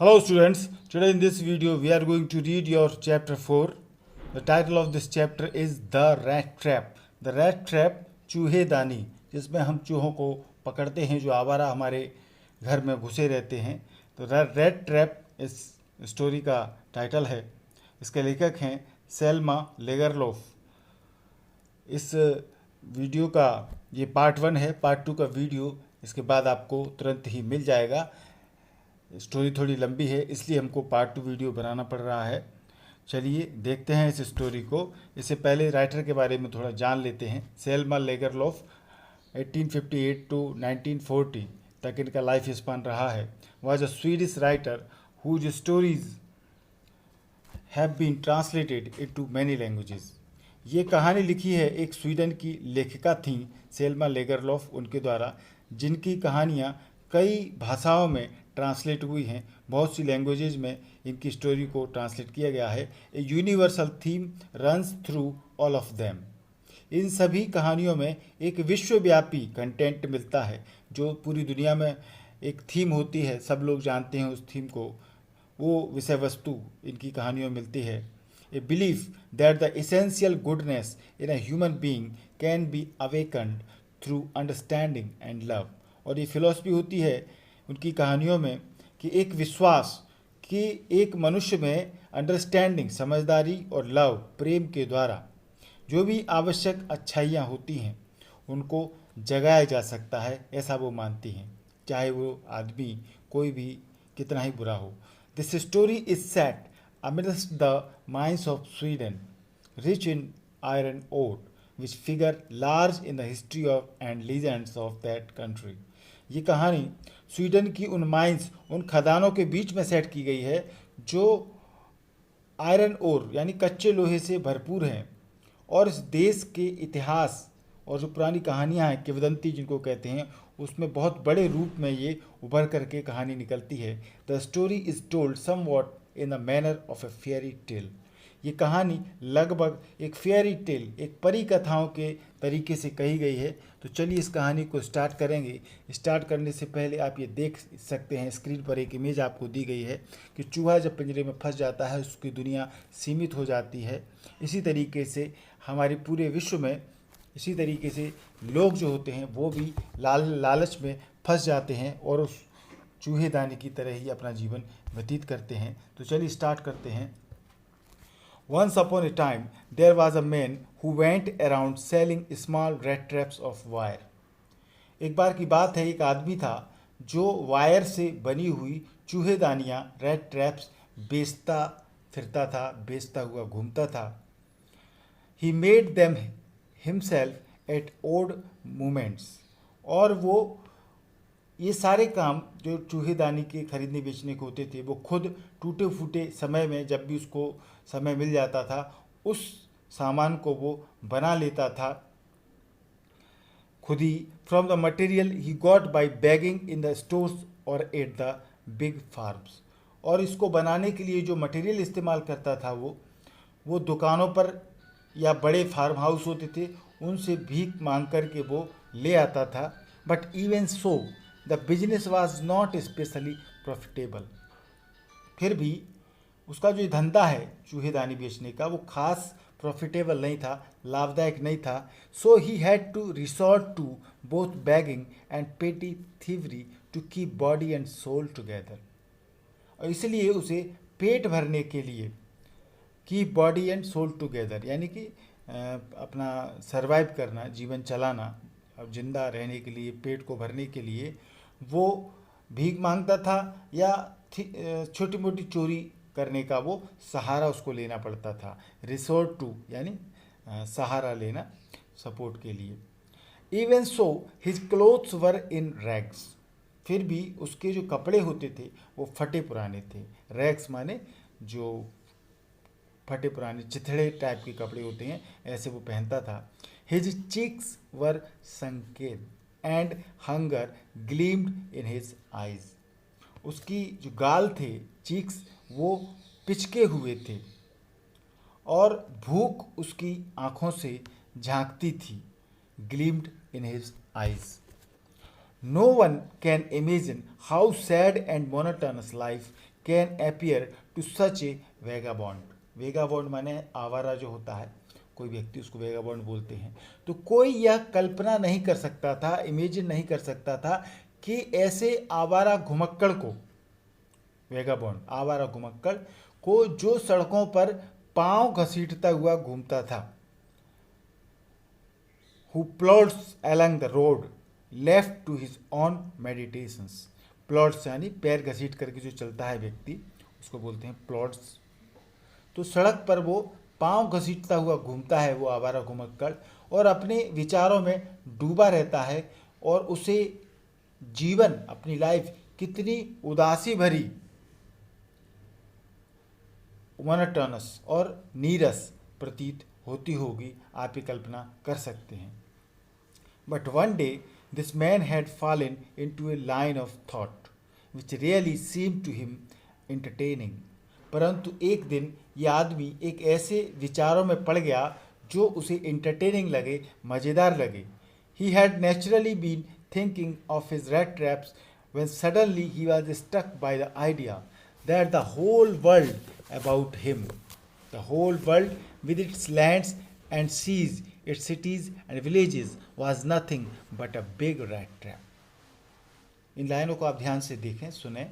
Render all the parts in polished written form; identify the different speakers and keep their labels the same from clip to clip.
Speaker 1: Hello students, today in this video we are going to read your chapter 4. The title of this chapter is The Rat Trap. The Rat Trap चूहेदानी, जिसमें हम चूहों को पकड़ते हैं जो आवारा हमारे घर में घुसे रहते हैं। तो रैट ट्रैप इस स्टोरी का टाइटल है। इसके लेखक हैं सेल्मा लेगरलोफ। इस वीडियो का ये पार्ट 1 है। पार्ट 2 का वीडियो इसके बाद आपको तुरंत ही मिल जाएगा। स्टोरी थोड़ी लंबी है इसलिए हमको पार्ट 2 वीडियो बनाना पड़ रहा है। चलिए देखते हैं इस स्टोरी को। इससे पहले राइटर के बारे में थोड़ा जान लेते हैं। सेल्मा लेगरलोफ 1858 टू 1940 तक इनका लाइफ स्पान रहा है। Was a Swedish writer whose stories have been translated into many languages. ये कहानी लिखी है एक स्वीडन की लेखिका थी सेल्मा लेगरलोफ उनके द्वारा, जिनकी कहानियाँ कई भाषाओं में ट्रांसलेट हुई हैं। बहुत सी लैंग्वेजेज में इनकी स्टोरी को ट्रांसलेट किया गया है। A universal theme runs through all of them. इन सभी कहानियों में एक विश्वव्यापी कंटेंट मिलता है जो पूरी दुनिया में एक थीम होती है, सब लोग जानते हैं उस थीम को, वो विषय वस्तु इनकी कहानियों में मिलती है। A belief that the essential goodness in a human being can be awakened through understanding and love. और ये फिलॉसफी होती है उनकी कहानियों में कि एक विश्वास कि एक मनुष्य में अंडरस्टैंडिंग, समझदारी और लव, प्रेम के द्वारा जो भी आवश्यक अच्छाइयाँ होती हैं उनको जगाया जा सकता है, ऐसा वो मानती हैं, चाहे वो आदमी कोई भी कितना ही बुरा हो। This story is set amidst the mines of Sweden, rich in iron ore, which figure large in the history of and legends of that country. ये कहानी स्वीडन की उन माइंस, उन खदानों के बीच में सेट की गई है जो आयरन ओर यानी कच्चे लोहे से भरपूर हैं, और इस देश के इतिहास और जो पुरानी कहानियाँ हैं, किंवदंती जिनको कहते हैं, उसमें बहुत बड़े रूप में ये उभर करके कहानी निकलती है। The story is told somewhat in the manner of a fairy tale. ये कहानी लगभग एक फेयरी टेल, एक परी कथाओं के तरीके से कही गई है। तो चलिए इस कहानी को स्टार्ट करेंगे। स्टार्ट करने से पहले आप ये देख सकते हैं, स्क्रीन पर एक इमेज आपको दी गई है कि चूहा जब पिंजरे में फंस जाता है उसकी दुनिया सीमित हो जाती है। इसी तरीके से हमारे पूरे विश्व में इसी तरीके से लोग जो होते हैं वो भी लालच में फंस जाते हैं और उस चूहेदानी की तरह ही अपना जीवन व्यतीत करते हैं। तो चलिए स्टार्ट करते हैं। Once upon a time, there was a man who went around selling small rat traps of wire. एक बार की बात है, एक आदमी था जो वायर से बनी हुई चूहेदानियाँ, रैट ट्रैप्स बेचता फिरता था, बेचता हुआ घूमता था। He made them himself at odd moments. और वो ये सारे काम जो चूहेदानी के खरीदने बेचने के होते थे वो खुद टूटे फूटे समय में, जब भी उसको समय मिल जाता था, उस सामान को वो बना लेता था खुद ही। From the material he got by begging in the stores और एट द बिग फार्म्स। और इसको बनाने के लिए जो मटेरियल इस्तेमाल करता था वो दुकानों पर या बड़े फार्म हाउस होते थे उनसे भीख मांग करके वो ले आता था। But even so the business was not specially profitable. फिर भी उसका जो धंधा है चूहेदानी बेचने का वो खास प्रॉफिटेबल नहीं था, लाभदायक नहीं था। So he had to resort to both begging and petty thievery to keep body and soul together. और इसलिए उसे पेट भरने के लिए keep body and soul together यानी कि अपना सरवाइव करना, जीवन चलाना, अब जिंदा रहने के लिए, पेट को भरने के लिए वो भीख मांगता था या छोटी मोटी चोरी करने का वो सहारा उसको लेना पड़ता था। रिसोर्ट टू यानी सहारा लेना, सपोर्ट के लिए। इवन सो हिज क्लोथ्स वर इन रैग्स। फिर भी उसके जो कपड़े होते थे वो फटे पुराने थे। रैग्स माने जो फटे पुराने चिथड़े टाइप के कपड़े होते हैं, ऐसे वो पहनता था। His cheeks were sunken and hunger gleamed in his eyes. उसकी जो गाल थे, चीक्स, वो पिचके हुए थे और भूख उसकी आँखों से झांकती थी। Gleamed in his eyes. No one can imagine how sad and monotonous life can appear to such a vagabond. Vagabond माने आवारा जो होता है कोई व्यक्ति, उसको वेगाबॉन्ड बोलते हैं। तो कोई यह कल्पना नहीं कर सकता था, इमेजिन नहीं कर सकता था कि ऐसे आवारा घुमक्कड़ को, वेगाबॉन्ड आवारा घुमक्कड़ को, जो सड़कों पर पांव घसीटता हुआ घूमता था, who plods along the road left to his own meditations। Plots यानी पैर घसीट करके जो चलता है व्यक्ति, उसको बोलते हैं प्लॉट्स। तो सड़क पर वो पांव घसीटता हुआ घूमता है वो आवारा घुमक्कड़, और अपने विचारों में डूबा रहता है, और उसे जीवन, अपनी लाइफ कितनी उदासी भरी, मोनोटोनस और नीरस प्रतीत होती होगी, आप ही कल्पना कर सकते हैं। But one day this man had fallen into a line of thought which really seemed to him entertaining। परंतु एक दिन ये आदमी एक ऐसे विचारों में पड़ गया जो उसे entertaining लगे, मज़ेदार लगे। He had naturally been thinking of his rat traps when suddenly he was struck by the idea that the whole world about him, the whole world with its lands and seas, its cities and villages, was nothing but a big rat trap। इन लाइनों को आप ध्यान से देखें, सुने।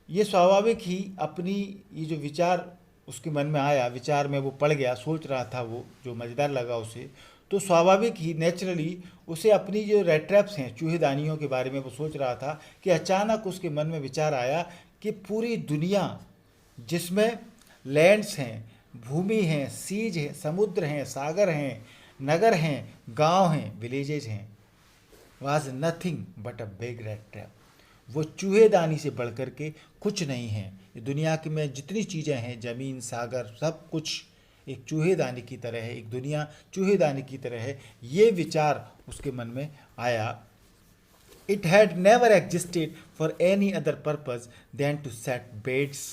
Speaker 1: ये स्वाभाविक ही अपनी ये जो विचार उसके मन में आया, विचार में वो पड़ गया, सोच रहा था वो, जो मज़ेदार लगा उसे, तो स्वाभाविक ही नेचुरली उसे अपनी जो रेट ट्रैप्स हैं, चूहेदानियों के बारे में वो सोच रहा था कि अचानक उसके मन में विचार आया कि पूरी दुनिया जिसमें लैंड्स हैं, भूमि हैं, सीज हैं, समुद्र हैं, सागर हैं, नगर हैं, गांव हैं, विलेजेज हैं, was nothing but a big rate trap. वो चूहेदानी से बढ़कर के कुछ नहीं है। ये दुनिया की में जितनी चीज़ें हैं, ज़मीन, सागर, सब कुछ एक चूहेदानी की तरह है, एक दुनिया चूहेदानी की तरह है। ये विचार उसके मन में आया। It had never existed for any other purpose than to set baits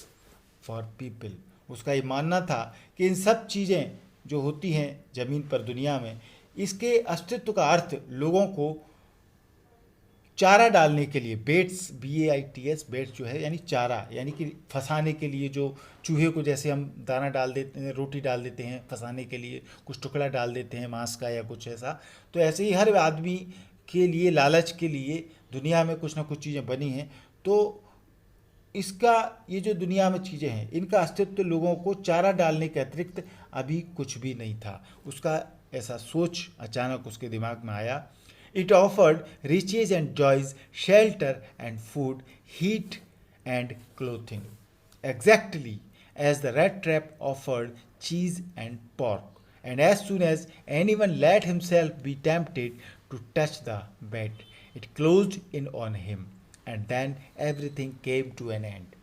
Speaker 1: for people. उसका ये मानना था कि इन सब चीज़ें जो होती हैं ज़मीन पर, दुनिया में, इसके अस्तित्व का अर्थ लोगों को चारा डालने के लिए, बेट्स, BAITS, बेट्स जो है यानी चारा, यानी कि फंसाने के लिए, जो चूहे को जैसे हम दाना डाल देते हैं, रोटी डाल देते हैं, फंसाने के लिए कुछ टुकड़ा डाल देते हैं मांस का या कुछ ऐसा, तो ऐसे ही हर आदमी के लिए, लालच के लिए दुनिया में कुछ ना कुछ चीज़ें बनी हैं। तो इसका, ये जो दुनिया में चीज़ें हैं, इनका अस्तित्व लोगों को चारा डालने के अतिरिक्त अभी कुछ भी नहीं था। उसका ऐसा सोच अचानक उसके दिमाग में आया। It offered riches and joys, shelter and food, heat and clothing, exactly as the rat trap offered cheese and pork, and as soon as anyone let himself be tempted to touch the bed, it closed in on him, and then everything came to an end।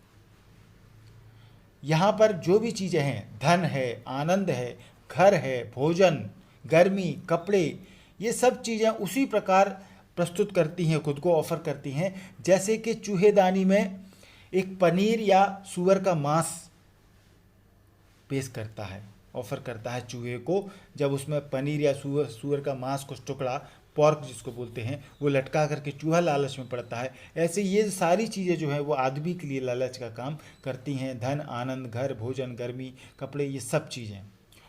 Speaker 1: यहाँ पर जो भी चीज़ें हैं, धन है, आनंद है, घर है, भोजन, गर्मी, कपड़े, ये सब चीज़ें उसी प्रकार प्रस्तुत करती हैं, खुद को ऑफर करती हैं, जैसे कि चूहेदानी में एक पनीर या सूअर का मांस पेश करता है, ऑफर करता है चूहे को। जब उसमें पनीर या सूअर का मांस, कुछ टुकड़ा, पॉर्क जिसको बोलते हैं, वो लटका करके चूहा लालच में पड़ता है। ऐसे ये सारी चीज़ें जो हैं वो आदमी के लिए लालच का काम करती हैं, धन, आनंद, घर, भोजन, गर्मी, कपड़े, ये सब चीज़ें।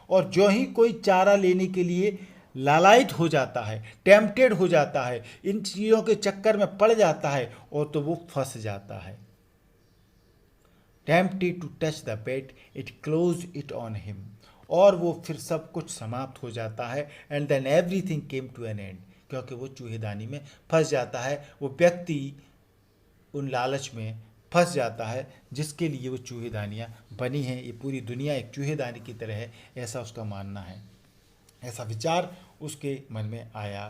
Speaker 1: और जो ही कोई चारा लेने के लिए लालायित हो जाता है, टेम्पटेड हो जाता है, इन चीज़ों के चक्कर में पड़ जाता है, और तो वो फंस जाता है। Tempted to touch the bait, it close it on him, और वो फिर सब कुछ समाप्त हो जाता है। And then everything came to an end, क्योंकि वो चूहेदानी में फंस जाता है। वो व्यक्ति उन लालच में फंस जाता है जिसके लिए वो चूहेदानियाँ बनी हैं। ये पूरी दुनिया एक चूहेदानी की तरह है, ऐसा उसका मानना है, ऐसा विचार उसके मन में आया।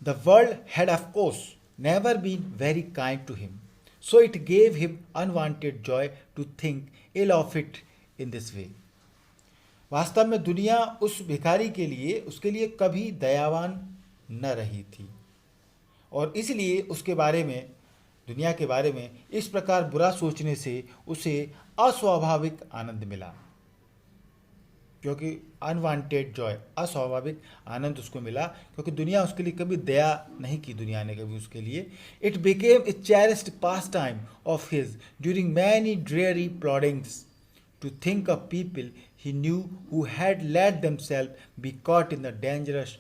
Speaker 1: The world had of course never been very kind to him, so it gave him unwanted joy to think ill of it in this way. वास्तव में दुनिया उस भिखारी के लिए, उसके लिए कभी दयावान न रही थी, और इसलिए उसके बारे में, दुनिया के बारे में इस प्रकार बुरा सोचने से उसे अस्वाभाविक आनंद मिला। क्योंकि अनवांटेड जॉय, अस्वाभाविक आनंद उसको मिला, क्योंकि दुनिया उसके लिए कभी दया नहीं की, दुनिया ने कभी उसके लिए. It became a cherished pastime of his during many dreary ploddings to think of people he knew who had let themselves be caught in the dangerous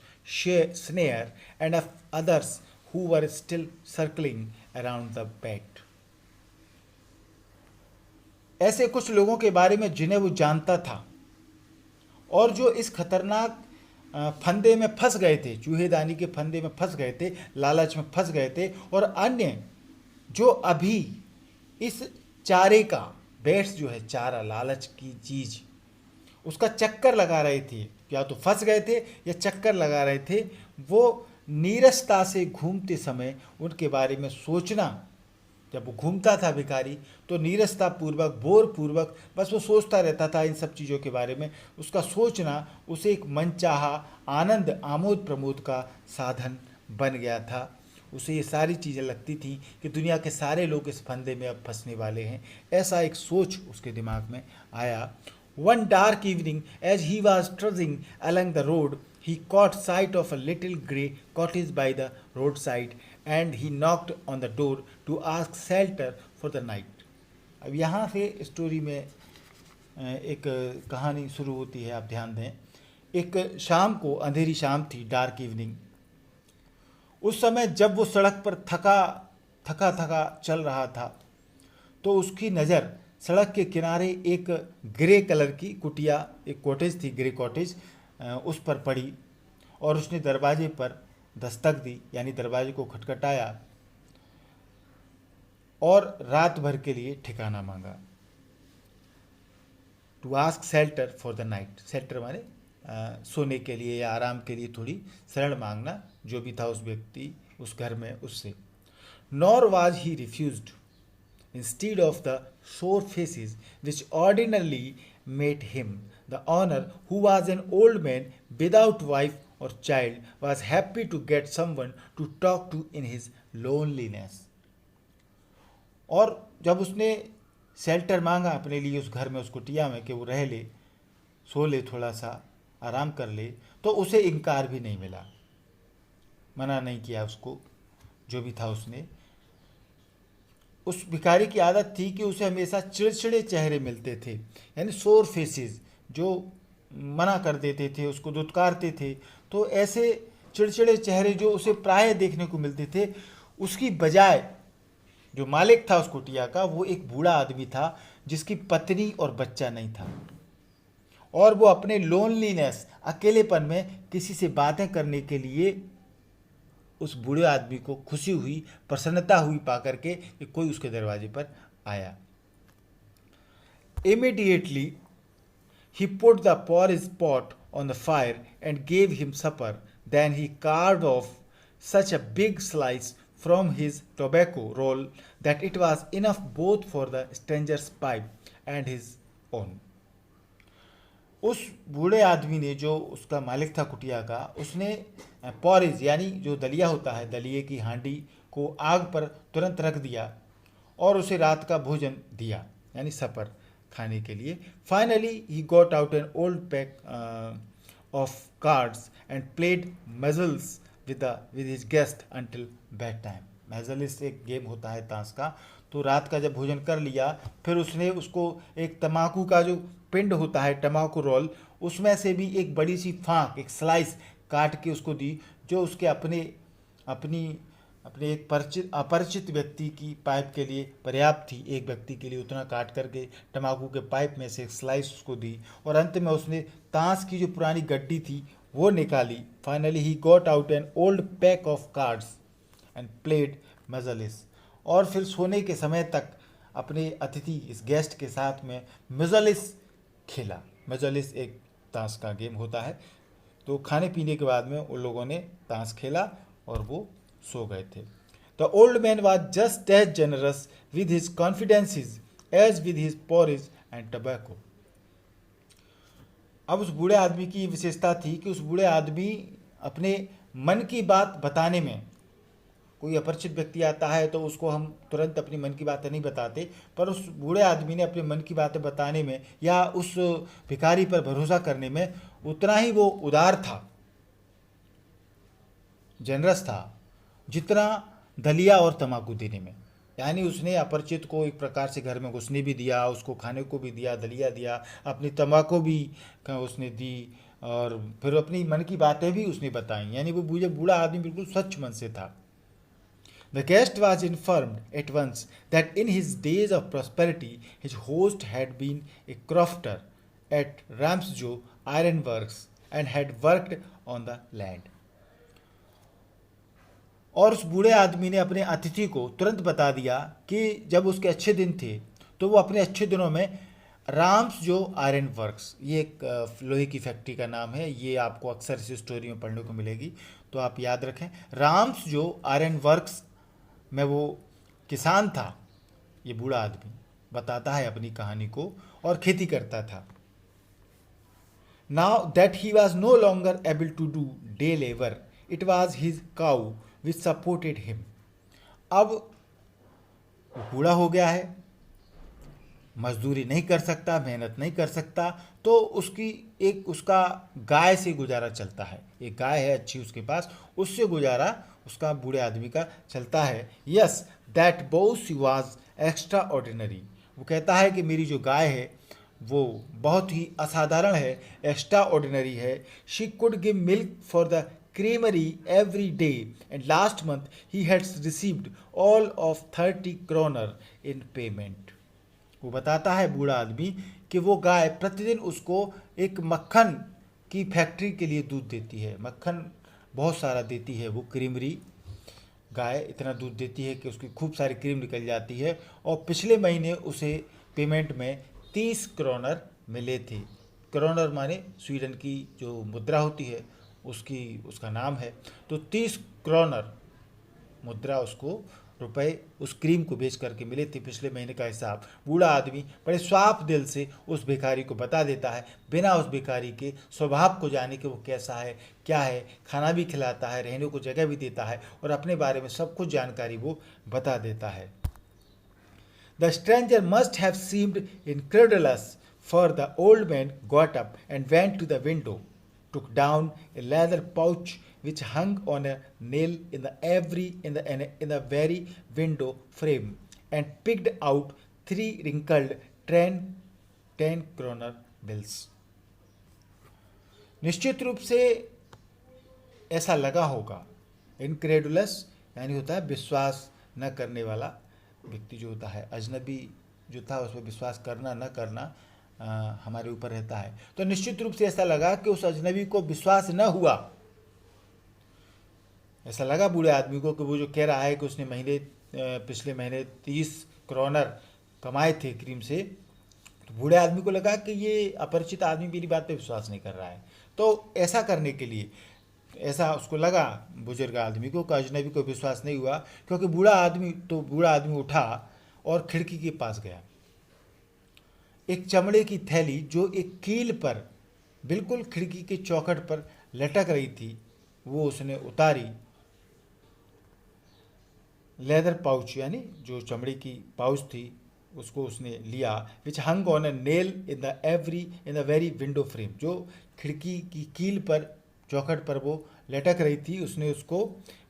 Speaker 1: snare, and of others who were still circling around the bed. ऐसे कुछ लोगों के बारे में जिन्हें वो जानता था और जो इस खतरनाक फंदे में फंस गए थे, चूहेदानी के फंदे में फंस गए थे, लालच में फंस गए थे, और अन्य जो अभी इस चारे का, बेट्स जो है चारा, लालच की चीज, उसका चक्कर लगा रहे थे, या तो फंस गए थे या चक्कर लगा रहे थे, वो नीरसता से घूमते समय उनके बारे में सोचना. जब वो घूमता था भिखारी तो नीरसता पूर्वक, बोर पूर्वक बस वो सोचता रहता था इन सब चीज़ों के बारे में. उसका सोचना उसे एक मनचाहा आनंद, आमोद प्रमोद का साधन बन गया था. उसे ये सारी चीज़ें लगती थी कि दुनिया के सारे लोग इस फंदे में अब फंसने वाले हैं. ऐसा एक सोच उसके दिमाग में आया. One dark evening as he was trudging along the road he caught sight of a little grey cottage by the roadside and he knocked on the door to ask shelter for the night. अब यहाँ से story में एक कहानी शुरू होती है, आप ध्यान दें. एक शाम को, अंधेरी शाम थी, डार्क इवनिंग. उस समय जब वो सड़क पर थका चल रहा था तो उसकी नज़र सड़क के किनारे एक ग्रे कलर की कुटिया, एक कॉटेज थी, ग्रे कॉटेज, उस पर पड़ी और उसने दरवाजे पर दस्तक दी, यानी दरवाजे को खटखटाया और रात भर के लिए ठिकाना मांगा. To ask shelter for the night. Shelter माने सोने के लिए या आराम के लिए थोड़ी शरण मांगना, जो भी था उस व्यक्ति, उस घर में, उससे. Nor was he refused. Instead of the sore faces which ordinarily met him, the owner, who was an old man without wife or child, was happy to get someone to talk to in his loneliness. और जब उसने shelter मांगा अपने लिए उस घर में, उस कुटिया में, कि वो रह ले, सो ले, थोड़ा सा आराम कर ले, तो उसे इनकार भी नहीं मिला, मना नहीं किया उसको, जो भी था उसने. उस भिखारी की आदत थी कि उसे हमेशा चिड़चिड़े चेहरे मिलते थे, यानी सोर फेसेस, जो मना कर देते थे, उसको दुत्कारते थे. तो ऐसे चिड़चिड़े चेहरे जो उसे प्राय देखने को मिलते थे, उसकी बजाय जो मालिक था उस कुटिया का, वो एक बूढ़ा आदमी था जिसकी पत्नी और बच्चा नहीं था, और वो अपने लोनलीनेस, अकेलेपन में किसी से बातें करने के लिए उस बूढ़े आदमी को खुशी हुई, प्रसन्नता हुई पाकर के कि कोई उसके दरवाजे पर आया. Immediately he put the porridge pot on the fire and gave him supper. Then he carved off such a big slice from his tobacco roll that it was enough both for the stranger's pipe and his own. उस बूढ़े आदमी ने, जो उसका मालिक था कुटिया का, उसने पॉरेज यानी जो दलिया होता है, दलिए की हांडी को आग पर तुरंत रख दिया और उसे रात का भोजन दिया, यानी सपर खाने के लिए. Finally he got out an old pack of cards and played mussels with his guest until bed time. Mussels एक गेम होता है ताश का. तो रात का जब भोजन कर लिया, फिर उसने उसको एक तम्बाकू का जो पिंड होता है, तम्बाकू रोल, उसमें से भी एक बड़ी सी फाँक, एक स्लाइस काट के उसको दी, जो उसके अपने एक अपरिचित व्यक्ति की पाइप के लिए पर्याप्त थी. एक व्यक्ति के लिए उतना काट करके तम्बाकू के पाइप में से एक स्लाइस उसको दी, और अंत में उसने ताश की जो पुरानी गड्डी थी वो निकाली. Finally he got out an old pack of cards and played mjolis. और फिर सोने के समय तक अपने अतिथि, इस गेस्ट के साथ में मजलिस खेला. मजलिस एक ताश का गेम होता है. तो खाने पीने के बाद में उन लोगों ने ताश खेला और वो सो गए थे. The old man was just as generous with his confidences as with his porridge and tobacco. अब उस बूढ़े आदमी की विशेषता थी कि उस बूढ़े आदमी अपने मन की बात बताने में कोई अपरिचित व्यक्ति आता है तो उसको हम तुरंत अपनी मन की बातें नहीं बताते, पर उस बूढ़े आदमी ने अपने मन की बातें बताने में या उस भिखारी पर भरोसा करने में उतना ही वो उदार था, जनरस था, जितना दलिया और तम्बाकू देने में। यानी उसने अपरिचित को एक प्रकार से घर में घुसने भी दिया, उसको खाने को भी दिया, दलिया दिया, अपनी तम्बाकू भी उसने दी, और फिर अपनी मन की बातें भी उसने बताई। यानी वो बूढ़ा आदमी बिल्कुल स्वच्छ मन से था। The guest was informed at once that in his days of prosperity his host had been a crofter at Ramsjo Iron Works and had worked on the land. और उस बूढ़े आदमी ने अपने अतिथि को तुरंत बता दिया कि जब उसके अच्छे दिन थे तो वो अपने अच्छे दिनों में राम्स जो आयरन वर्क्स, ये एक लोहे की फैक्ट्री का नाम है, ये आपको अक्सर इस स्टोरी में पढ़ने को मिलेगी, तो आप याद रखें। राम्स जो आयरन वर्क्स में वो किसान था, ये बूढ़ा आदमी बताता है अपनी कहानी को, और खेती करता था। Now that he was no longer able to do day labour, it was his cow which supported him. अब वो बूढ़ा हो गया है, मजदूरी नहीं कर सकता, मेहनत नहीं कर सकता, तो उसका गाय से गुजारा चलता है। एक गाय है अच्छी उसके पास, उससे गुजारा उसका बूढ़े आदमी का चलता है। Yes that Bose was extra ordinary, वो कहता है कि मेरी जो गाय है वो बहुत ही असाधारण है, एक्स्ट्रा ऑर्डिनरी है। She could give milk for the creamery every day and last month he had received all of 30 kroner in payment. वो बताता है बूढ़ा आदमी कि वो गाय प्रतिदिन उसको एक मक्खन की फैक्ट्री के लिए दूध देती है, मक्खन बहुत सारा देती है। वो क्रीमरी गाय इतना दूध देती है कि उसकी खूब सारी क्रीम निकल जाती है, और पिछले महीने उसे पेमेंट में 30 क्रोनर मिले थे। क्रोनर माने स्वीडन की जो मुद्रा होती है उसका नाम है। तो 30 क्रोनर मुद्रा उसको रुपए उस क्रीम को बेच करके मिले थे, पिछले महीने का हिसाब। बूढ़ा आदमी बड़े साफ दिल से उस भिखारी को बता देता है, बिना उस भिखारी के स्वभाव को जाने कि वो कैसा है, क्या है। खाना भी खिलाता है, रहने को जगह भी देता है, और अपने बारे में सब कुछ जानकारी वो बता देता है। The stranger must have seemed incredulous, for the old man got up and went to the window, took down a leather pouch which hung on a nail in the very window frame, and picked out 3 wrinkled 10 kroner bills. निश्चित रूप से ऐसा लगा होगा। Incredulous यानी होता है विश्वास न करने वाला व्यक्ति जो होता है, अजनबी जो था उस पर विश्वास करना न करना हमारे ऊपर रहता है। तो निश्चित रूप से ऐसा लगा कि उस अजनबी को विश्वास न हुआ। ऐसा लगा बूढ़े आदमी को कि वो जो कह रहा है कि उसने पिछले महीने 30 क्रोनर कमाए थे क्रीम से, तो बूढ़े आदमी को लगा कि ये अपरिचित आदमी मेरी बात पे विश्वास नहीं कर रहा है। तो ऐसा करने के लिए ऐसा उसको लगा बुजुर्ग आदमी को कि अजनबी को विश्वास नहीं हुआ, क्योंकि बूढ़ा आदमी उठा और खिड़की के पास गया। एक चमड़े की थैली जो एक कील पर बिल्कुल खिड़की के चौखट पर लटक रही थी वो उसने उतारी। लेदर पाउच यानी जो चमड़े की पाउच थी उसको उसने लिया। Which hung on a nail in the very window frame, जो खिड़की की कील पर चौखट पर वो लटक रही थी। उसने उसको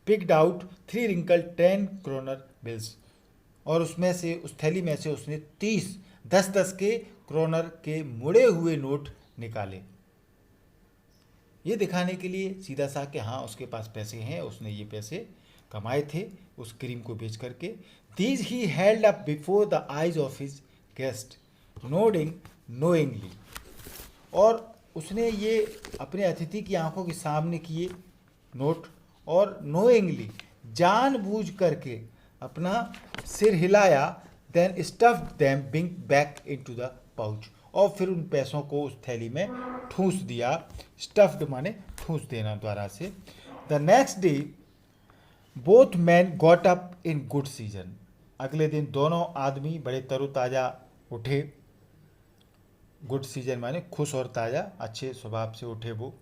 Speaker 1: picked out 3 wrinkled 10 kronor bills, और उसमें से उस थैली में से उसने 10 के क्रोनर के मुड़े हुए नोट निकाले, ये दिखाने के लिए सीधा सा कि हाँ उसके पास पैसे हैं, उसने ये पैसे कमाए थे उस क्रीम को बेच करके। These he held up before the eyes of his guest nodding knowingly, और उसने ये अपने अतिथि की आंखों के सामने किए नोट, और नोइंगली जानबूझ करके अपना सिर हिलाया। देन स्टफ्ड देम बिंग बैक इनटू द पाउच, और फिर उन पैसों को उस थैली में ठूस दिया। स्टफ्ड माने ठूस देना द्वारा से। The next day both man got up in good season, अगले दिन दोनों आदमी बड़े तरोताज़ा उठे। गुड सीजन माने खुश और ताज़ा, अच्छे स्वभाव से उठे वो।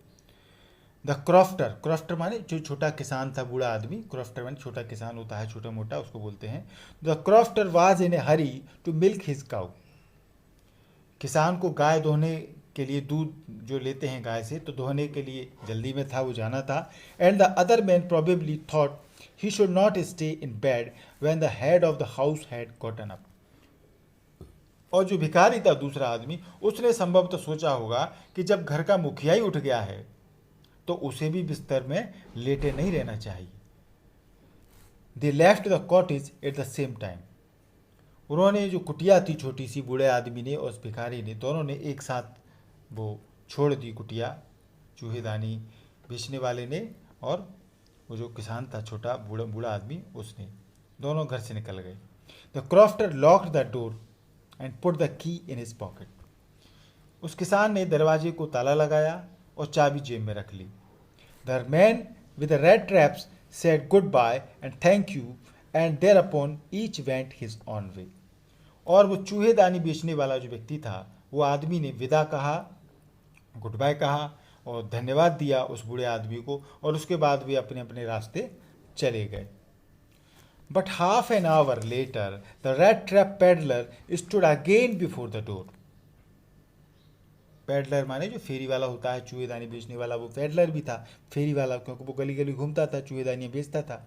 Speaker 1: द क्रॉफ्टर, क्रॉफ्टर माने जो छोटा किसान था, बूढ़ा आदमी, क्रॉफ्टर माने छोटा किसान होता है, छोटा मोटा, उसको बोलते हैं। The crofter was in a hurry to milk his cow, किसान को गाय दोहने के लिए, दूध जो लेते हैं गाय से, तो दोहने के लिए जल्दी में था, वो जाना था। And the other man probably thought he should not stay in bed when the head of the house had gotten up, और जो भिखारी था दूसरा आदमी, उसने संभवतः सोचा होगा कि जब घर का मुखिया ही उठ गया है तो उसे भी बिस्तर में लेटे नहीं रहना चाहिए। They left the cottage at the same time, उन्होंने जो कुटिया थी छोटी सी, बूढ़े आदमी ने और उस भिखारी ने, दोनों ने एक साथ वो छोड़ दी कुटिया, चूहेदानी बेचने वाले ने और वो जो किसान था छोटा बूढ़ा बूढ़ा आदमी, उसने, दोनों घर से निकल गए। The crofter locked the door and put the key in his pocket, उस किसान ने दरवाजे को ताला लगाया और चाबी जेब में रख ली। The man with the red traps said goodbye and thank you and thereupon each went his own way, और वो चूहेदानी बेचने वाला जो व्यक्ति था, वो आदमी ने विदा कहा, गुड बाय कहा और धन्यवाद दिया उस बूढ़े आदमी को, और उसके बाद वे अपने अपने रास्ते चले गए। But half an hour later the red trap peddler stood again before the door, peddler माने जो फेरी वाला होता है, चूहेदानी बेचने वाला, वो पेडलर भी था, फेरी वाला, क्योंकि वो गली गली घूमता था, चूहेदानियाँ बेचता था।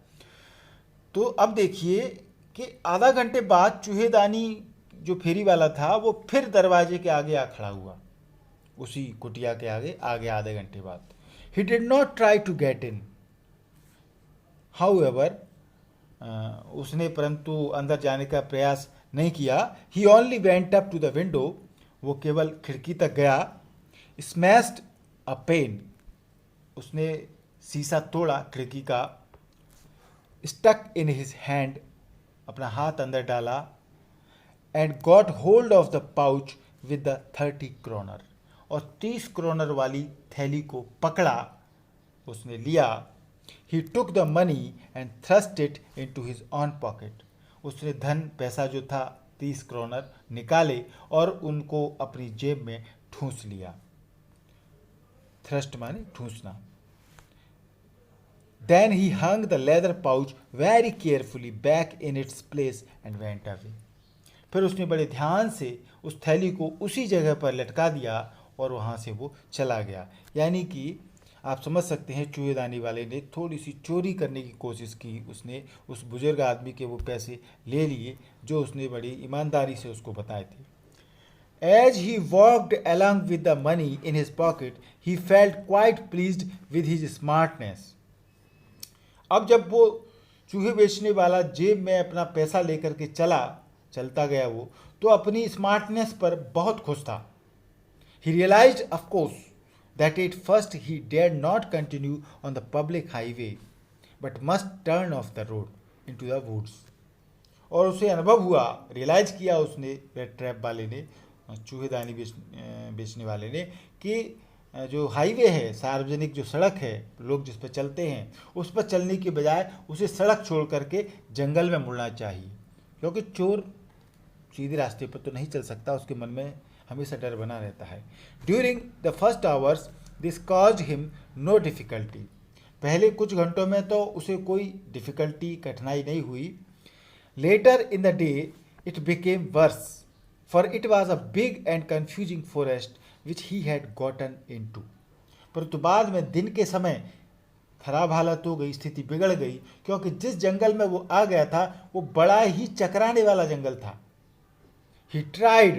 Speaker 1: तो अब देखिए कि आधा घंटे बाद चूहेदानी जो फेरी वाला था वो फिर दरवाजे के आगे आ खड़ा हुआ, उसी कुटिया के आगे आधे घंटे बाद। He did not try to get in, however, उसने परंतु अंदर जाने का प्रयास नहीं किया। He only went up to the window, वो केवल खिड़की तक गया। स्मैश्ड अ पेन, उसने शीशा तोड़ा खिड़की का। स्टक इन हिज हैंड, अपना हाथ अंदर डाला। And got hold of the pouch with the 30 kronor, और 30 क्रोनर वाली थैली को पकड़ा, उसने लिया। He took the money and thrust it into his own pocket, उसने धन पैसा जो था 30 क्रोनर निकाले और उनको अपनी जेब में ठूंस लिया। थ्रस्ट माने ठूंसना। Then he hung the leather pouch very carefully back in its place and went away, फिर उसने बड़े ध्यान से उस थैली को उसी जगह पर लटका दिया और वहाँ से वो चला गया। यानी कि आप समझ सकते हैं चूहेदानी वाले ने थोड़ी सी चोरी करने की कोशिश की, उसने उस बुजुर्ग आदमी के वो पैसे ले लिए जो उसने बड़ी ईमानदारी से उसको बताए थे। As he walked along with the money in his pocket, he felt quite pleased with his smartness. अब जब वो चूहे बेचने वाला जेब में अपना पैसा लेकर के चलता गया वो, तो अपनी स्मार्टनेस पर बहुत खुश था। He realized, of course, that at first he dared not continue on the public highway, but must turn off the road into the woods. और उसे अनुभव हुआ, रियलाइज किया उसने, रेड ट्रैप वाले ने, चूहेदानी बेचने वाले ने, कि जो हाईवे है, सार्वजनिक जो सड़क है, लोग जिस पर चलते हैं, उस पर चलने के बजाय उसे सड़क छोड़ करके जंगल में मुड़ना चाहिए, क्योंकि चोर सीधे रास्ते पर तो नहीं चल सकता, उसके मन में हमेशा डर बना रहता है। During the first hours this caused him no difficulty, पहले कुछ घंटों में तो उसे कोई डिफ़िकल्टी, कठिनाई नहीं हुई। Later in the day it became worse, for it was a big and confusing forest which he had gotten into, परंतु बाद में दिन के समय खराब हालत हो गई, स्थिति बिगड़ गई, क्योंकि जिस जंगल में वो आ गया था वो बड़ा ही चकराने वाला जंगल था। He tried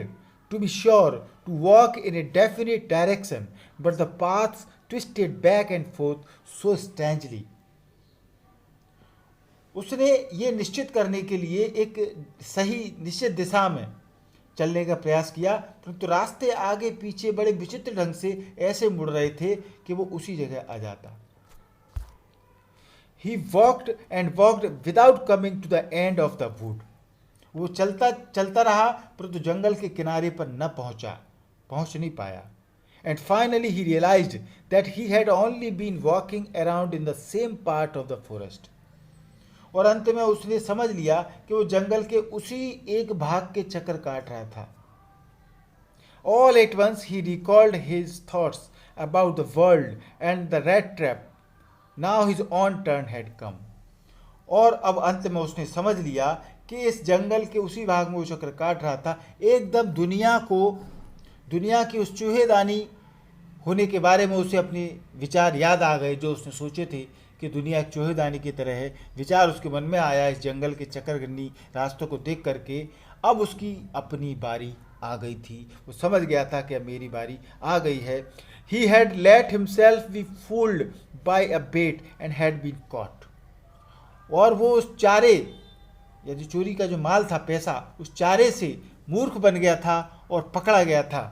Speaker 1: to be sure to walk in a definite direction, but the paths twisted back and forth so strangely. उसने ये निश्चित करने के लिए एक सही निश्चित दिशा में चलने का प्रयास किया, परंतु रास्ते आगे पीछे बड़े विचित्र ढंग से ऐसे मुड़ रहे थे कि वो उसी जगह आ जाता। He walked and walked without coming to the end of the wood. वो चलता रहा, परंतु जंगल के किनारे पर न पहुंच नहीं पाया। And finally he realised that he had only been walking around in the same part of the forest, और अंत में उसने समझ लिया कि वो जंगल के उसी एक भाग के चक्कर काट रहा था। All at once he recalled his thoughts about the world and the rat trap. Now his own turn had come. और अब अंत में उसने समझ लिया कि इस जंगल के उसी भाग में वो चक्र काट रहा था, एकदम दुनिया की उस चूहेदानी होने के बारे में उसे अपने विचार याद आ गए जो उसने सोचे थे कि दुनिया एक चूहेदानी की तरह है। विचार उसके मन में आया इस जंगल के चक्करगन्नी रास्तों को देख करके। अब उसकी अपनी बारी आ गई थी, वो समझ गया था कि अब मेरी बारी आ गई है। He had let himself be fooled by a bait and had been caught. और वो उस चारे या जो चोरी का जो माल था, पैसा, उस चारे से मूर्ख बन गया था और पकड़ा गया था।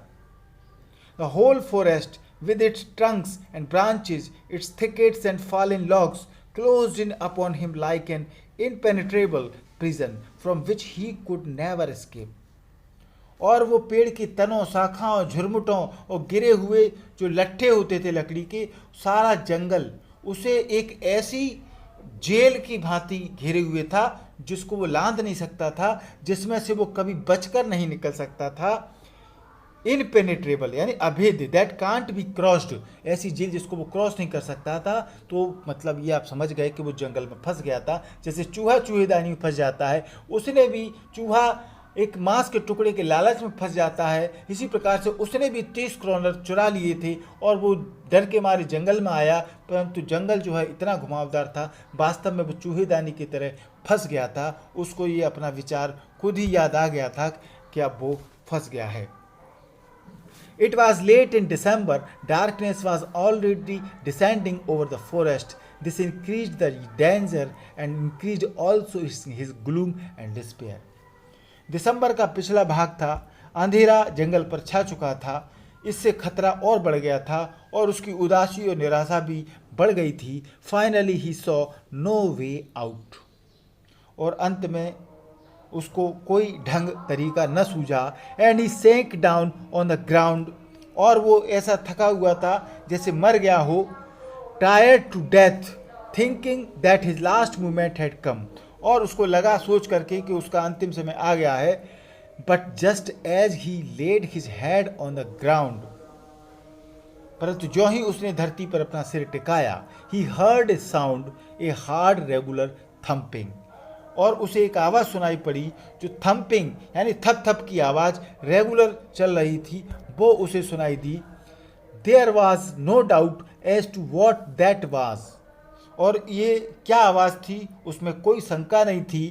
Speaker 1: The whole forest, with its trunks and branches, its thickets and fallen logs, closed in upon him like an impenetrable prison from which he could never escape. और वो पेड़ की तनों, शाखाओं, झुरमुटों और गिरे हुए जो लट्ठे होते थे लकड़ी के, सारा जंगल उसे एक ऐसी जेल की भांति घेरे हुए था जिसको वो लांघ नहीं सकता था, जिसमें से वो कभी बचकर नहीं निकल सकता था। इनपेनिट्रेबल यानी अभेद, दैट कांट बी क्रॉस्ड, ऐसी जेल जिसको वो क्रॉस नहीं कर सकता था। तो मतलब ये आप समझ गए कि वो जंगल में फंस गया था। जैसे चूहा चूहेदानी में फंस जाता है, उसने भी, चूहा एक मांस के टुकड़े के लालच में फंस जाता है, इसी प्रकार से उसने भी 30 करोड़ चुरा लिए थे और वो डर के मारे जंगल में आया, परंतु जंगल जो है इतना घुमावदार था, वास्तव में वो चूहेदानी की तरह फंस गया था। उसको ये अपना विचार खुद ही याद आ गया था कि अब वो फंस गया है। It was late in December. Darkness was already descending over the forest. This increased the danger and increased also his gloom and despair. दिसंबर का पिछला भाग था, अंधेरा जंगल पर छा चुका था, इससे खतरा और बढ़ गया था और उसकी उदासी और निराशा भी बढ़ गई थी। Finally he saw no way out. और अंत में उसको कोई ढंग तरीका न सूझा। एंड ही सेंक डाउन ऑन द ग्राउंड, और वो ऐसा थका हुआ था जैसे मर गया हो। Tired to death, thinking that his last moment had come, और उसको लगा सोच करके कि उसका अंतिम समय आ गया है। But just as he laid his head on the ground, परंतु जो ही उसने धरती पर अपना सिर टिकाया, he heard a sound, a hard regular thumping, और उसे एक आवाज़ सुनाई पड़ी जो थम्पिंग यानी थप थप की आवाज़ रेगुलर चल रही थी, वो उसे सुनाई दी। There was no doubt as to what that was, और ये क्या आवाज़ थी उसमें कोई शंका नहीं थी।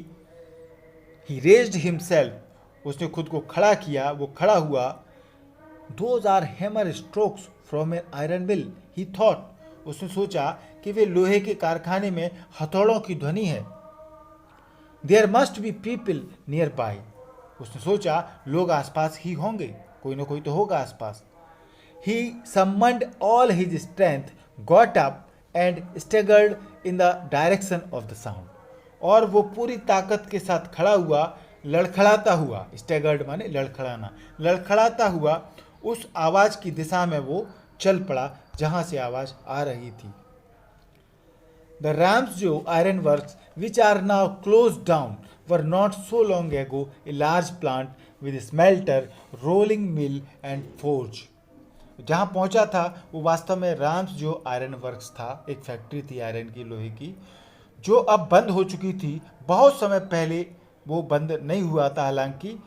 Speaker 1: ही रेज्ड हिमसेल्फ, उसने खुद को खड़ा किया, वो खड़ा हुआ। Those are hammer strokes from an iron mill, he thought, उसने सोचा कि वे लोहे के कारखाने में हथौड़ों की ध्वनि है। There must be people near by, उसने सोचा लोग आसपास ही होंगे, कोई ना कोई तो होगा आसपास। He summoned all his strength, got up and staggered in the direction of the sound, और वो पूरी ताकत के साथ खड़ा हुआ, लड़खड़ाता हुआ, स्टेगर्ड माने लड़खड़ाना, लड़खड़ाता हुआ उस आवाज़ की दिशा में वो चल पड़ा जहाँ से आवाज़ आ रही थी। The Ramsjo ironworks, which are now closed down, were not so long ago a large plant with a smelter, rolling mill and forge. जहाँ पहुँचा था वो वास्तव में राम्सजो आयरन वर्क्स था, एक फैक्ट्री थी आयरन की, लोहे की, जो अब बंद हो चुकी थी। बहुत समय पहले वो बंद नहीं हुआ था हालांकि,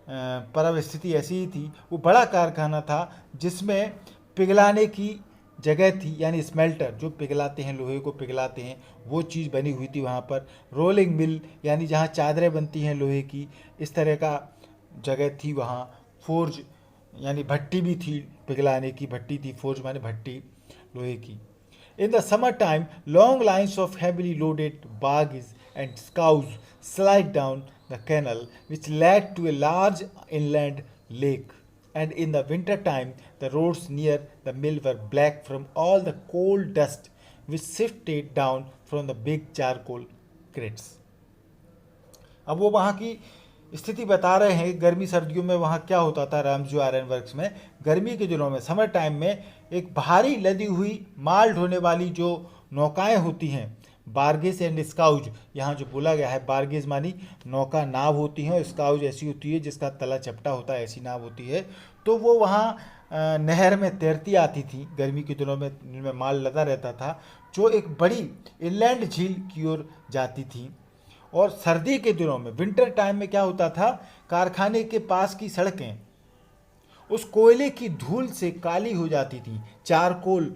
Speaker 1: पर अब स्थिति ऐसी ही थी। वो बड़ा कारखाना था जिसमें पिघलाने की जगह थी, यानी स्मेल्टर, जो पिघलाते हैं, लोहे को पिघलाते हैं, वो चीज़ बनी हुई थी वहाँ पर। रोलिंग मिल यानी जहाँ चादरें बनती हैं लोहे की, इस तरह का जगह थी वहाँ। फोर्ज यानी भट्टी भी थी, पिघलाने की भट्टी थी, फोर्ज माने भट्टी लोहे की। In the summer time long lines of heavily loaded barges and scows slide down the canal which led to a large inland lake. And in the winter time the roads near the mill were black from all the coal dust which sifted down from the big charcoal crates. अब वो वहाँ की स्थिति बता रहे हैं, गर्मी सर्दियों में वहाँ क्या होता था राम्सजो आयरन वर्क्स में। गर्मी के दिनों में, समर टाइम में, एक भारी लदी हुई माल ढोने वाली जो नौकाएं होती हैं, बार्गेज एंड स्काउज, यहाँ जो बोला गया है, बार्गेज मानी नौका, नाव होती है, और स्काउज ऐसी होती है जिसका तला चपटा होता है, ऐसी नाव होती है। तो वो वहाँ नहर में तैरती आती थी गर्मी के दिनों में, जिनमें माल लदा रहता था, जो एक बड़ी इनलैंड झील की ओर जाती थी। और सर्दी के दिनों में, विंटर टाइम में क्या होता था, कारखाने के पास की सड़कें उस कोयले की धूल से काली हो जाती थी। चारकोल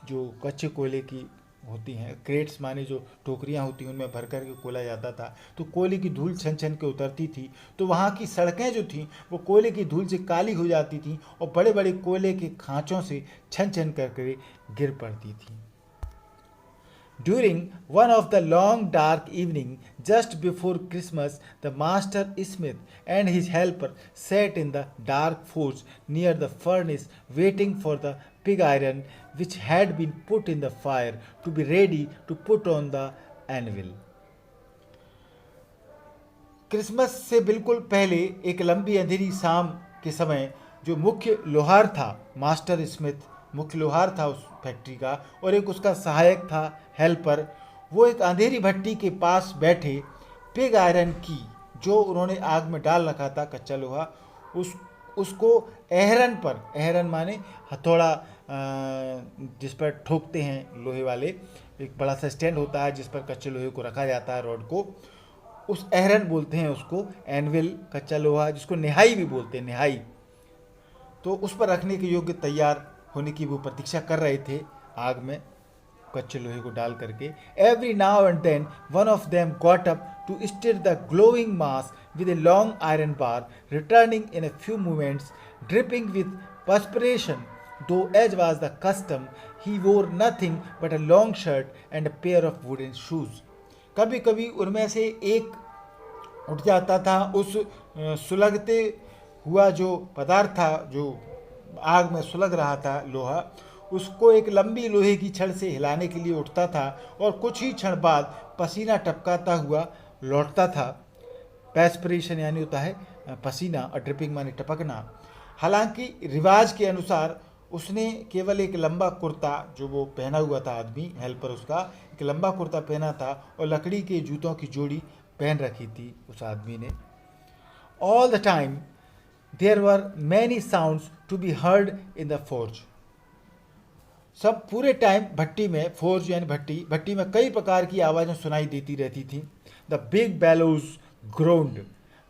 Speaker 1: जो कच्चे कोयले की होती हैं, क्रेट्स माने जो टोकरियां होती हैं, उनमें भर कर के कोयला जाता था, तो कोयले की धूल छन छन के उतरती थी, तो वहाँ की सड़कें जो थीं वो कोयले की धूल से काली हो जाती थीं और बड़े बड़े कोयले के खांचों से छन छन करके गिर पड़ती थीं। During one of the long dark evening just before Christmas, the master Smith and his helper sat in the dark forge near the furnace waiting for the pig iron which had been put in the fire to be ready to put on the anvil. Christmas से बिल्कुल पहले एक लंबी अंधेरी शाम के समय जो मुख्य लोहार था, मास्टर स्मिथ मुख्य लोहार था उस फैक्ट्री का, और एक उसका सहायक था हेल्पर, वो एक अंधेरी भट्टी के पास बैठे पिग आयरन की, जो उन्होंने आग में डाल रखा था कच्चा लोहा, उसको एहरन पर, एहरन माने हथौड़ा जिस पर ठोकते हैं लोहे वाले, एक बड़ा सा स्टैंड होता है जिस पर कच्चे लोहे को रखा जाता है, रॉड को, उस एहरन बोलते हैं उसको, एनविल कच्चा लोहा, जिसको निहाई भी बोलते हैं, निहाई, तो उस पर रखने के योग्य तैयार होने की वो प्रतीक्षा कर रहे थे आग में कच्चे लोहे को डाल करके। Every now and then one of them got up to stir the glowing mass with a long iron bar, returning in a few moments dripping with perspiration, though as was the custom he wore nothing but a long shirt and a pair of wooden shoes. कभी कभी उनमें से एक उठ जाता था, उस सुलगते हुआ जो पदार्थ था, जो आग में सुलग रहा था लोहा, उसको एक लंबी लोहे की छड़ से हिलाने के लिए उठता था और कुछ ही क्षण बाद पसीना टपकाता हुआ लौटता था। पेस्पिरेशन यानी होता है पसीना, और ड्रिपिंग माने टपकना। हालांकि रिवाज के अनुसार उसने केवल एक लंबा कुर्ता, जो वो पहना हुआ था आदमी हेल्पर, उसका एक लंबा कुर्ता पहना था और लकड़ी के जूतों की जोड़ी पहन रखी थी उस आदमी ने। All the time there were many sounds to be heard in the forge. सब पूरे टाइम भट्टी में, फोर्ज यानी भट्टी, भट्टी में कई प्रकार की आवाज़ें सुनाई देती रहती थी। द बिग बेलोज ग्रोन्ड,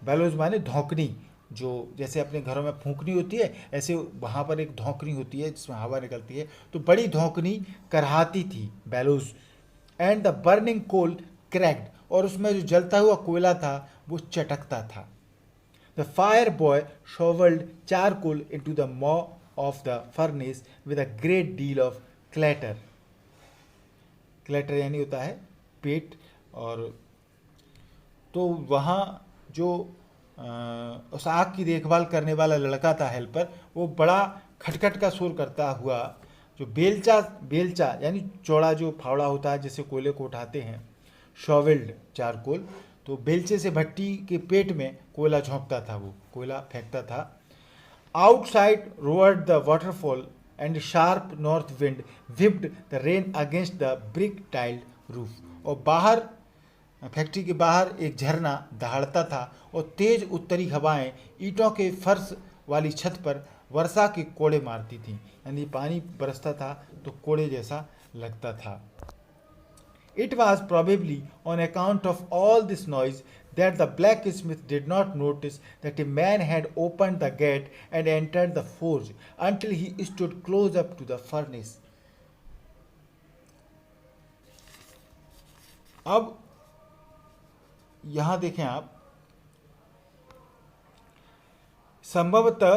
Speaker 1: बेलोज माने धौंकनी, जो जैसे अपने घरों में फूंकनी होती है, ऐसे वहाँ पर एक धौंकनी होती है जिसमें हवा निकलती है, तो बड़ी धौंकनी करहाती थी, bellows. And the burning coal cracked, और उसमें जो जलता हुआ कोयला था वो चटकता था। The fire boy shovelled charcoal into the maw of the furnace with a great deal of clatter. Clatter यानी होता है पेट, और तो वहाँ जो उस आग की देखभाल करने वाला लड़का था हेल्पर, वो बड़ा खटखट का शोर करता हुआ जो बेलचा यानी चौड़ा जो फावड़ा होता है जिससे कोयले को उठाते हैं, शॉवेल्ड चारकोल, तो बेलचे से भट्टी के पेट में कोयला झोंकता था, वो कोयला फेंकता था। Outside roared the waterfall and sharp north wind whipped the rain against the brick tiled roof. और बाहर, फैक्ट्री के बाहर एक झरना दहाड़ता था और तेज उत्तरी हवाएं ईंटों के फर्श वाली छत पर वर्षा के कोड़े मारती थीं, यानी पानी बरसता था तो कोड़े जैसा लगता था। It was probably on account of all this noise that the blacksmith did not notice that a man had opened the gate and entered the forge until he stood close up to the furnace. अब यहाँ देखें आप, संभवतः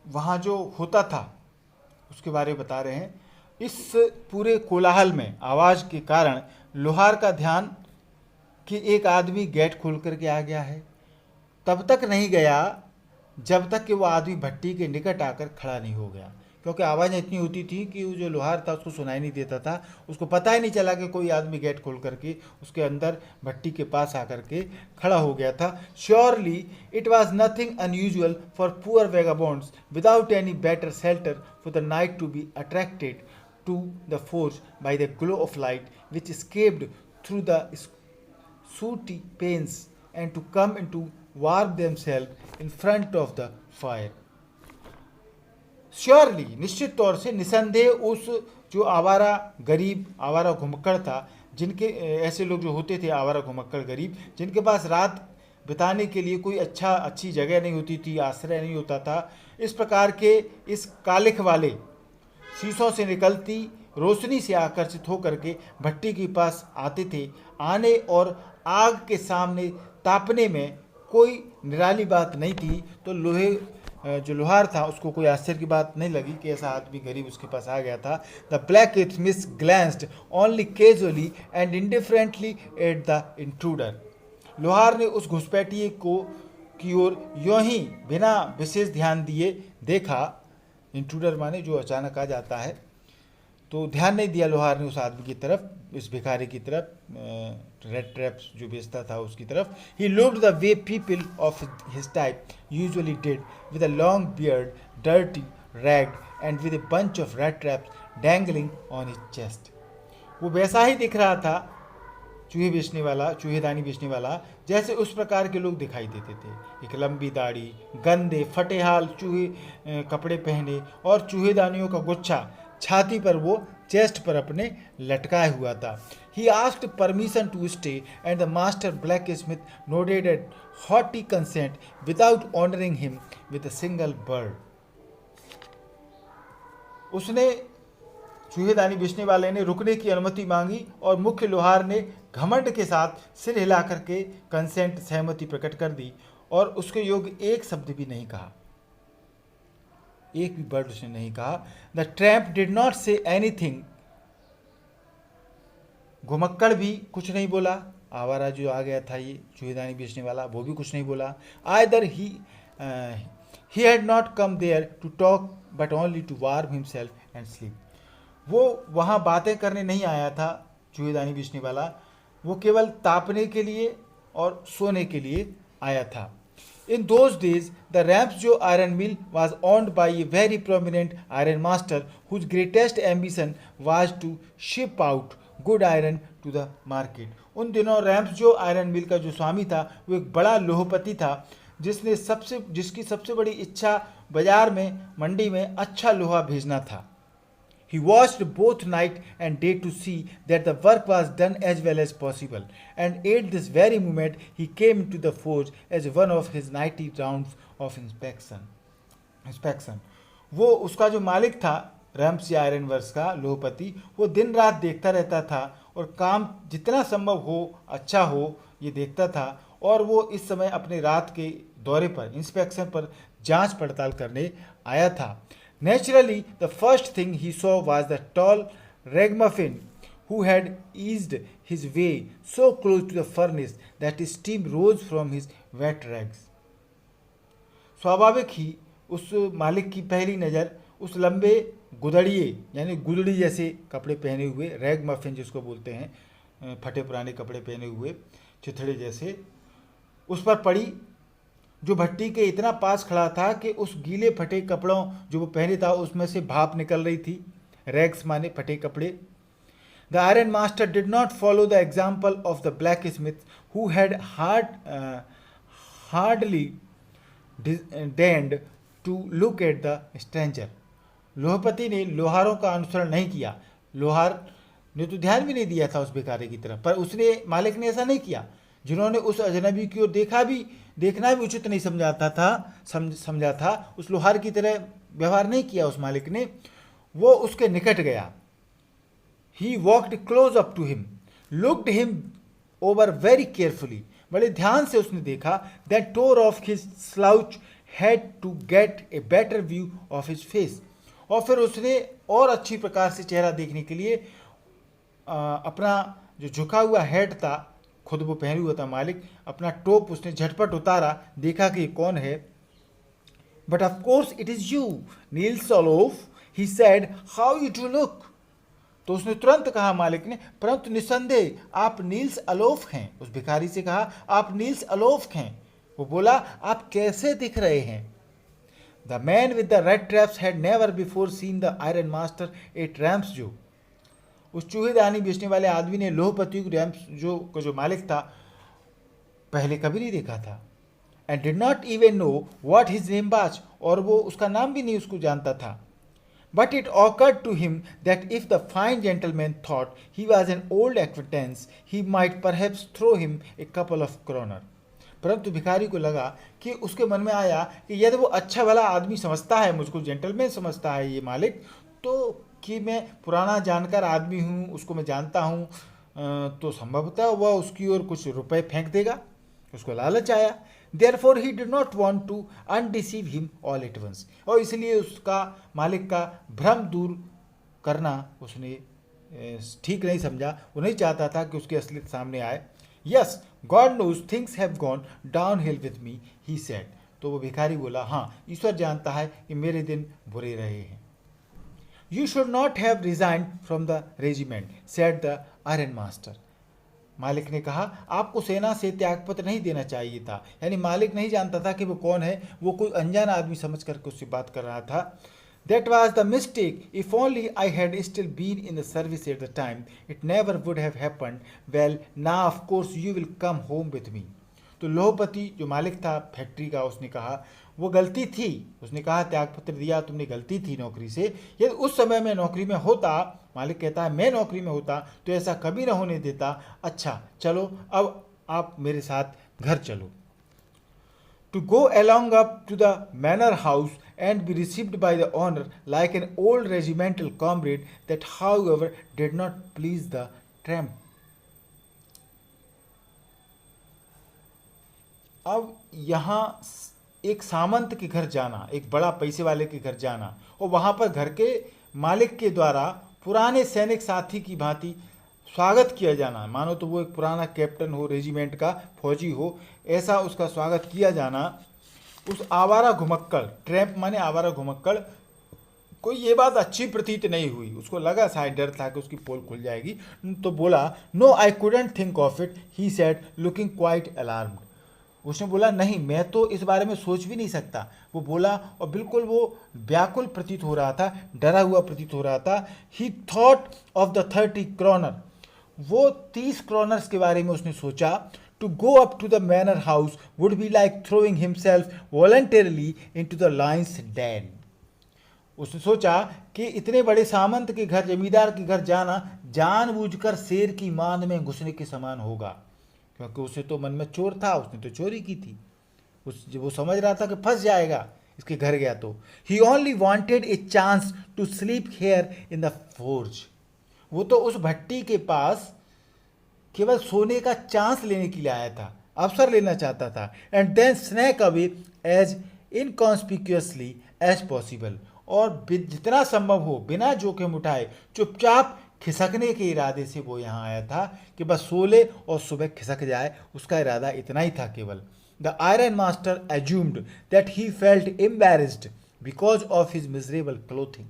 Speaker 1: वहाँ जो होता था उसके बारे में बता रहे हैं। इस पूरे कोलाहल में, आवाज़ के कारण, लोहार का ध्यान कि एक आदमी गेट खोल करके आ गया है, तब तक नहीं गया जब तक कि वो आदमी भट्टी के निकट आकर खड़ा नहीं हो गया, क्योंकि आवाज़ें इतनी होती थी कि वो जो लोहार था उसको सुनाई नहीं देता था, उसको पता ही नहीं चला कि कोई आदमी गेट खोल करके उसके अंदर भट्टी के पास आकर के खड़ा हो गया था। Surely it was nothing unusual for poor vagabonds without any better shelter for the night to be attracted to the forge by the glow of light which escaped through the sooty pains and to come and to warm themselves in front of the fire. Surely, निश्चित तौर से, निसंदेह, उस जो आवारा गरीब, आवारा घुमक्कड़ था, जिनके ऐसे लोग जो होते थे आवारा घुमक्कड़ गरीब, जिनके पास रात बिताने के लिए कोई अच्छी जगह नहीं होती थी, आश्रय नहीं होता था, इस प्रकार के इस कालिख वाले शीशों से निकलती रोशनी से आकर्षित होकर के भट्टी के पास आते थे। आने और आग के सामने तापने में कोई निराली बात नहीं थी। तो जो लोहार था उसको कोई आश्चर्य की बात नहीं लगी कि ऐसा आदमी गरीब उसके पास आ गया था। The blacksmith glanced only casually and indifferently at the intruder. लोहार ने उस घुसपैठिए की ओर यूं ही बिना विशेष ध्यान दिए देखा। इंट्रूडर माने जो अचानक आ जाता है। तो ध्यान नहीं दिया लोहार ने उस आदमी की तरफ, इस भिखारी की तरफ, रेड ट्रैप्स जो बेचता था उसकी तरफ। He looked the way people of his type usually did, with a long beard, dirty, ragged, and with a bunch of rat traps dangling on his chest. वो वैसा ही दिख रहा था, चूहेदानी बेचने वाला, जैसे उस प्रकार के लोग दिखाई देते थे। एक लंबी दाढ़ी, गंदे फटेहाल चूहे कपड़े पहने और चूहेदानियों का गुच्छा छाती पर, वो चेस्ट पर अपने लटकाए हुआ था। He asked permission to stay and the master blacksmith nodded a hearty consent without honoring him with a single word. उसने, चूहेदानी बेचने वाले ने रुकने की अनुमति मांगी और मुख्य लोहार ने घमंड के साथ सिर हिला करके कंसेंट, सहमति प्रकट कर दी और उसके योग्य एक शब्द भी नहीं कहा, एक भी वर्ड उसने नहीं कहा। The tramp did not say anything, घुमक्कड़ भी कुछ नहीं बोला। आवारा जो आ गया था ये चूहेदानी बेचने वाला, वो भी कुछ नहीं बोला। Either he had not come there to talk but only to warm himself and sleep. वो वहाँ बातें करने नहीं आया था चूहेदानी बेचने वाला, वो केवल तापने के लिए और सोने के लिए आया था। In those days, the Ramsjo iron mill was owned by a very prominent iron master whose greatest ambition was to ship out good iron to the market. उन दिनों रैम्सजो आयरन मिल का जो स्वामी था वो एक बड़ा लोहपति था, जिसकी सबसे बड़ी इच्छा बाजार में, मंडी में अच्छा लोहा भेजना था। He watched both night and day to see that the work was done as well as possible, and at this very moment he came into the forge as one of his nightly rounds of inspection. वो उसका जो मालिक था रैम्सी iron works का लोहपति, वो दिन रात देखता रहता था और काम जितना संभव हो अच्छा हो ये देखता था। और वो इस समय अपने रात के दौरे पर, इंस्पेक्शन पर जांच पड़ताल करने आया था। Naturally, the first thing he saw was the tall ragamuffin who had eased his way so close to the furnace that steam rose from his wet rags. स्वाभाविक ही उस मालिक की पहली नज़र उस लंबे गुदड़िए, यानी गुदड़ी जैसे कपड़े पहने हुए, रैग मफिन जिसको बोलते हैं, फटे पुराने कपड़े पहने हुए चिथड़े जैसे, उस पर पड़ी, जो भट्टी के इतना पास खड़ा था कि उस गीले फटे कपड़ों जो वो पहने था उसमें से भाप निकल रही थी। रैग्स माने फटे कपड़े। The iron master did not follow the example of the blacksmith who had hardly deigned to look at the stranger. लोहपति ने लोहारों का अनुसरण नहीं किया। लोहार ने तो ध्यान भी नहीं दिया था उस भिखारी की तरफ, पर उसने, मालिक ने ऐसा नहीं किया। जिन्होंने उस अजनबी की ओर देखना भी उचित नहीं समझा था, उस लोहार की तरह व्यवहार नहीं किया उस मालिक ने। वो उसके निकट गया। He walked close up to him, looked him over very carefully. बड़े ध्यान से उसने देखा। Then tore off his slouch hat to get a better view of his face. और फिर उसने और अच्छी प्रकार से चेहरा देखने के लिए अपना जो झुका हुआ हेड था, खुद वो पहने हुआ था मालिक, अपना टोप उसने झटपट उतारा, देखा कि कौन है। But of course it is you, Nils Olof, he said, how you do look. तो उसने तुरंत कहा मालिक ने, परंतु निस्संदेह आप नील्स अलोफ हैं। उस भिखारी से कहा, आप नील्स अलोफ हैं। वो बोला, आप कैसे दिख रहे हैं। The man with the red traps had never before seen the iron master at Ramsjo. उस चूहेदानी बेचने वाले आदमी ने लोहपति रैम्सजो का जो मालिक था पहले कभी नहीं देखा था। And did not even know what his name was, और वो उसका नाम भी नहीं उसको जानता था। But it occurred to him that if the fine gentleman thought he was an old acquaintance, he might perhaps throw him a couple of kroner. परंतु भिखारी को लगा कि उसके मन में आया कि यदि वो अच्छा भला आदमी समझता है, मुझको जेंटलमैन समझता है ये मालिक, तो कि मैं पुराना जानकार आदमी हूँ, उसको मैं जानता हूँ, तो संभवतः वह उसकी ओर कुछ रुपए फेंक देगा। उसको लालच आया। Therefore he did not want to undeceive him all at once. और इसलिए उसका मालिक का भ्रम दूर करना उसने ठीक नहीं समझा। वो नहीं चाहता था कि उसकी असलियत सामने आए। Yes, God knows things have gone downhill with me, he said. तो वो भिखारी बोला, हाँ, ईश्वर जानता है कि मेरे दिन बुरे रहे हैं। You should not have resigned from the regiment, said the iron master. मालिक ने कहा, आपको सेना से त्यागपत्र नहीं देना चाहिए था। यानी मालिक नहीं जानता था कि वो कौन है, वो कोई अनजान आदमी समझ करके उससे बात कर रहा था। That was the mistake. If only I had still been in the service at the time, it never would have happened. Well, now of course you will come home with me. तो लोहपति जो मालिक था factory का, उसने कहा वो गलती थी। उसने कहा त्यागपत्र दिया तुमने, गलती थी नौकरी से। यदि उस समय मैं नौकरी में होता, मालिक कहता है मैं नौकरी में होता तो ऐसा कभी ना होने देता। अच्छा चलो अब आप मेरे साथ घर चलो। To go along up to the manor house and be received by the owner like an old regimental comrade, that however did not please the tramp. अब यहाँ एक सामंत के घर जाना, एक बड़ा पैसे वाले के घर जाना, और वहाँ पर घर के मालिक के द्वारा पुराने सैनिक साथी की भांति स्वागत किया जाना, मानो तो वो एक पुराना कैप्टन हो, रेजिमेंट का फौजी हो, ऐसा उसका स्वागत किया जाना। उस आवारा घुमक्कड़, ट्रैम्प माने आवारा घुमक्कड़, को ये बात अच्छी प्रतीत नहीं हुई। उसको लगा शायद डर था कि उसकी पोल खुल जाएगी, तो बोला no I couldn't think of it, he said looking quite alarmed. उसने बोला नहीं, मैं तो इस बारे में सोच भी नहीं सकता, वो बोला, और बिल्कुल वो व्याकुल प्रतीत हो रहा था, डरा हुआ प्रतीत हो रहा था। He thought of the 30 kronor, वो 30 क्रोनर्स के बारे में उसने सोचा। To go up to the manor house would be like throwing himself voluntarily into the lion's den. उसने सोचा कि इतने बड़े सामंत के घर, जमींदार के घर जाना जानबूझकर शेर की मांद में घुसने के समान होगा, क्योंकि उसे तो मन में चोर था, उसने तो चोरी की थी। वो समझ रहा था कि फंस जाएगा इसके घर गया तो। He only wanted a chance to sleep here in the forge. वो तो उस भट्टी के पास केवल सोने का चांस लेने के लिए आया था, अवसर लेना चाहता था। And then sneak away as inconspicuously as possible, और जितना संभव हो बिना जोखिम उठाए चुपचाप खिसकने के इरादे से वो यहाँ आया था कि बस सो ले और सुबह खिसक जाए। उसका इरादा इतना ही था केवल। The iron master assumed that he felt embarrassed because of his miserable clothing.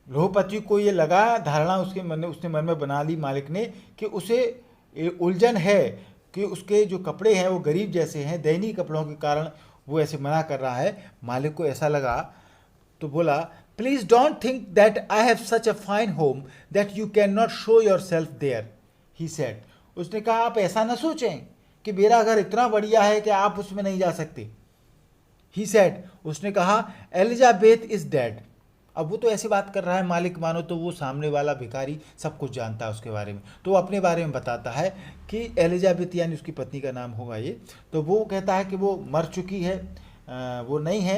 Speaker 1: लोहपति को ये लगा, धारणा उसने मन में बना ली मालिक ने, कि उसे उलझन है कि उसके जो कपड़े हैं वो गरीब जैसे हैं, दयनीय कपड़ों के कारण वो ऐसे मना कर रहा है। मालिक को ऐसा लगा तो बोला please don't think that I have such a fine home that you can not show yourself there, he said. उसने कहा आप ऐसा ना सोचें कि मेरा घर इतना बढ़िया है कि आप उसमें नहीं जा सकते। ही सेड, उसने कहा एलिजाबेथ इज डेड। अब वो तो ऐसी बात कर रहा है मालिक, मानो तो वो सामने वाला भिखारी सब कुछ जानता है उसके बारे में। तो वो अपने बारे में बताता है कि एलिजाबेथ यानी उसकी पत्नी का नाम होगा ये, तो वो कहता है कि वो मर चुकी है, वो नहीं है।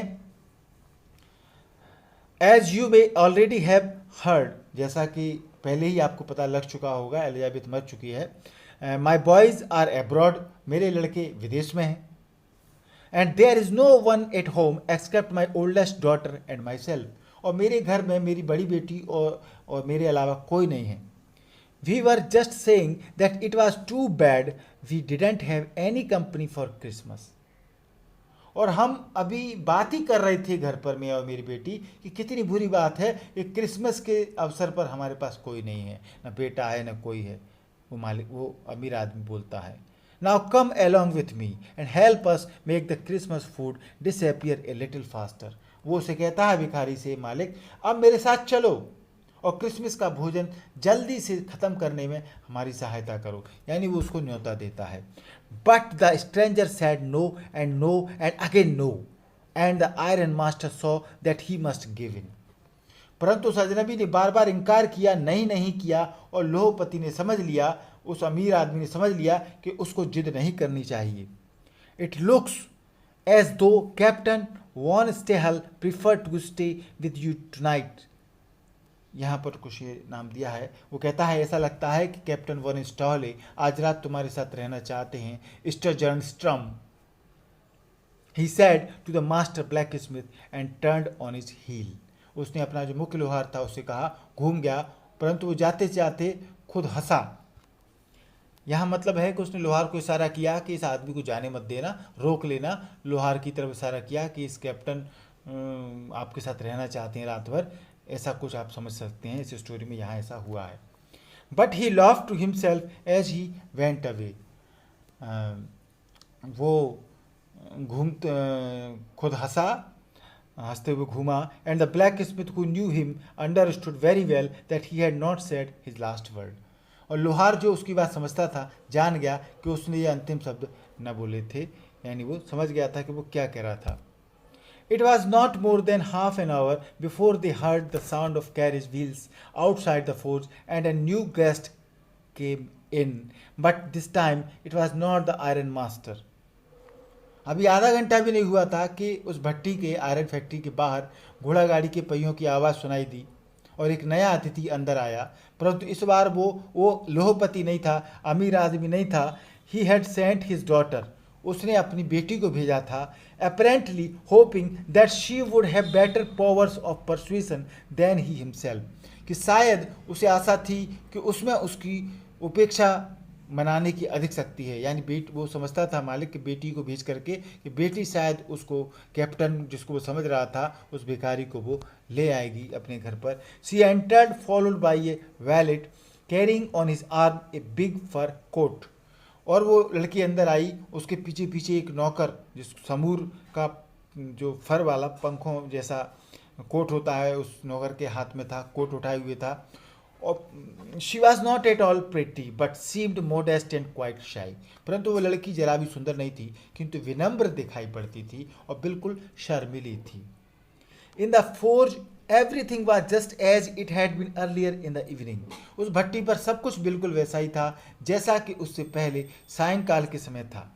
Speaker 1: As you may already have heard, जैसा कि पहले ही आपको पता लग चुका होगा, एलिजाबेथ मर चुकी है। माई बॉयज आर एब्रॉड, मेरे लड़के विदेश में हैं। And there is no one at home except my oldest daughter and myself, और मेरे घर में मेरी बड़ी बेटी और मेरे अलावा कोई नहीं है। We were just saying that it was too bad we didn't have any company for Christmas. और हम अभी बात ही कर रहे थे घर पर, मैं और मेरी बेटी, कि कितनी बुरी बात है कि क्रिसमस के अवसर पर हमारे पास कोई नहीं है, न बेटा है न कोई है। वो मालिक, वो अमीर आदमी बोलता है। Now come along with me and help us make the Christmas food disappear a little faster. वो उसे कहता है भिखारी से, मालिक अब मेरे साथ चलो और क्रिसमस का भोजन जल्दी से ख़त्म करने में हमारी सहायता करो। यानी वो उसको न्योता देता है। But the stranger said no and again no and the iron master saw that he must give in. परंतु उस अजनबी ने बार बार इनकार किया, नहीं किया, और लोहपति ने समझ लिया, उस अमीर आदमी ने समझ लिया कि उसको जिद नहीं करनी चाहिए। It looks as though captain von Stahle prefer to stay with you tonight. यहाँ पर कुछ ये नाम दिया है। वो कहता है ऐसा लगता है कि कैप्टन वन स्टॉले आज रात तुम्हारे साथ रहना चाहते हैं। स्टर्जर्न स्ट्रम he said to the master blacksmith and turned on his heel. उसने अपना जो मुख्य लोहार था उससे कहा घूम गया, परंतु वो जाते जाते खुद हंसा। यहाँ मतलब है कि उसने लोहार को इशारा किया कि इस आदमी को जाने मत देना, रोक लेना। लोहार की तरफ इशारा किया कि इस कैप्टन आपके साथ रहना चाहते हैं रात भर। ऐसा कुछ आप समझ सकते हैं, इस स्टोरी में यहाँ ऐसा हुआ है। But he love to himself as he went away. वो खुद हंसते हुए घूमा। And the blacksmith who knew him understood very well that he had not said his last word. और लोहार जो उसकी बात समझता था जान गया कि उसने ये अंतिम शब्द न बोले थे, यानी वो समझ गया था कि वो क्या कह रहा था। It was not more than half an hour before they heard the sound of carriage wheels outside the forge and a new guest came in. But this time it was not the iron master. अभी आधा घंटा भी नहीं हुआ था कि उस भट्टी के आयरन फैक्ट्री के बाहर घोड़ा गाड़ी के पहियों की आवाज़ सुनाई दी और एक नया अतिथि अंदर आया। परंतु इस बार वो लोहपति नहीं था, अमीर आदमी नहीं था। He had sent his daughter. उसने अपनी बेटी को भेजा था। Apparently hoping that she would have better powers of persuasion than he himself. कि शायद उसे आशा थी कि उसमें उसकी उपेक्षा मनाने की अधिक शक्ति है। यानी वो समझता था मालिक की बेटी को भेज करके कि बेटी शायद उसको कैप्टन जिसको वो समझ रहा था उस भिखारी को वो ले आएगी अपने घर पर। She entered followed by a valet carrying on his arm a big fur coat. और वो लड़की अंदर आई, उसके पीछे पीछे एक नौकर जिस समूर का जो फर वाला पंखों जैसा कोट होता है उस नौकर के हाथ में था, कोट उठाए हुए था। और she was not at all pretty but seemed modest and quite शाई। परंतु वो लड़की जरा भी सुंदर नहीं थी, किंतु विनम्र दिखाई पड़ती थी और बिल्कुल शर्मिली थी। In the forge everything was just as it had been earlier in the evening. उस भट्टी पर सब कुछ बिल्कुल वैसा ही था जैसा कि उससे पहले सायंकाल के समय था,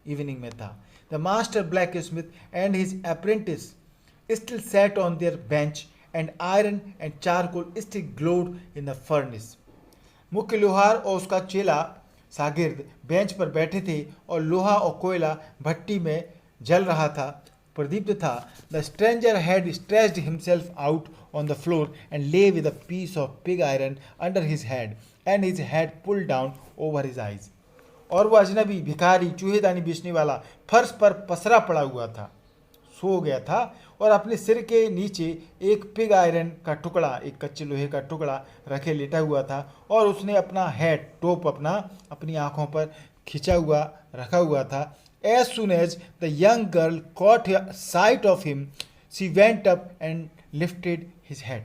Speaker 1: इवनिंग में था। The master blacksmith and his apprentice still sat on their bench and iron and charcoal still glowed in the furnace. मुख्य लोहार और उसका चेला शागिर्द बेंच पर बैठे थे और लोहा और कोयला भट्टी में जल रहा था, प्रदीप्त था। The stranger had stretched himself out on the floor and lay with a piece of pig iron under his head and his head pulled down over his eyes. और वह अजनबी भिखारी चूहेदानी बेचने वाला फर्श पर पसरा पड़ा हुआ था, सो गया था और अपने सिर के नीचे एक पिग आयरन का टुकड़ा, एक कच्चे लोहे का टुकड़ा रखे लेटा हुआ था। और उसने अपना हेड टोप अपनी आंखों पर खिंचा हुआ रखा हुआ था। As soon as the young girl caught a sight of him, she went up and lifted his head.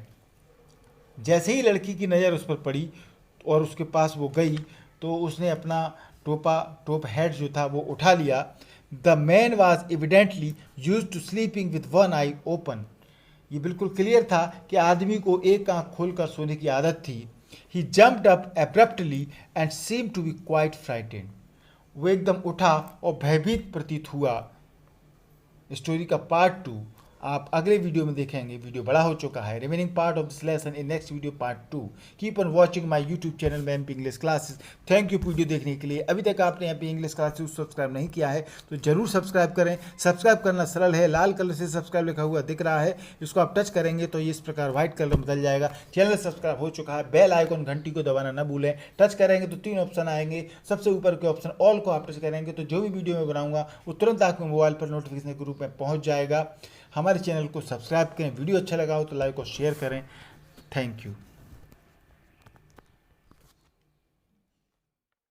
Speaker 1: जैसे ही लड़की की नज़र उस पर पड़ी और उसके पास वो गई तो उसने अपना टोप हेड जो था वो उठा लिया। The man was evidently used to sleeping with one eye open. ये बिल्कुल क्लियर था कि आदमी को एक आंख खोलकर सोने की आदत थी। He jumped up abruptly and seemed to be quite frightened. वो एकदम उठा और भयभीत प्रतीत हुआ। स्टोरी का पार्ट 2 आप अगले वीडियो में देखेंगे। वीडियो बड़ा हो चुका है। Remaining part of this lesson in next video part 2। Keep on watching my YouTube channel Mampi English classes. Thank you वीडियो देखने के लिए। अभी तक आपने यहाँ पे इंग्लिश क्लासेस सब्सक्राइब नहीं किया है तो जरूर सब्सक्राइब करें। सब्सक्राइब करना सरल है, लाल कलर से सब्सक्राइब लिखा हुआ दिख रहा है, इसको आप टच करेंगे तो ये इस प्रकार व्हाइट कलर में बदल जाएगा। चैनल सब्सक्राइब हो चुका है। बेल आइकन घंटी को दबाना न भूलें। टच करेंगे तो 3 ऑप्शन आएंगे। सबसे ऊपर के ऑप्शन ऑल को आप टच करेंगे तो जो भी वीडियो मैं बनाऊंगा वो तुरंत आपके मोबाइल पर नोटिफिकेशन के रूप में पहुँच जाएगा। हमारे चैनल को सब्सक्राइब करें। वीडियो अच्छा लगा हो तो लाइक और शेयर करें। Thank you.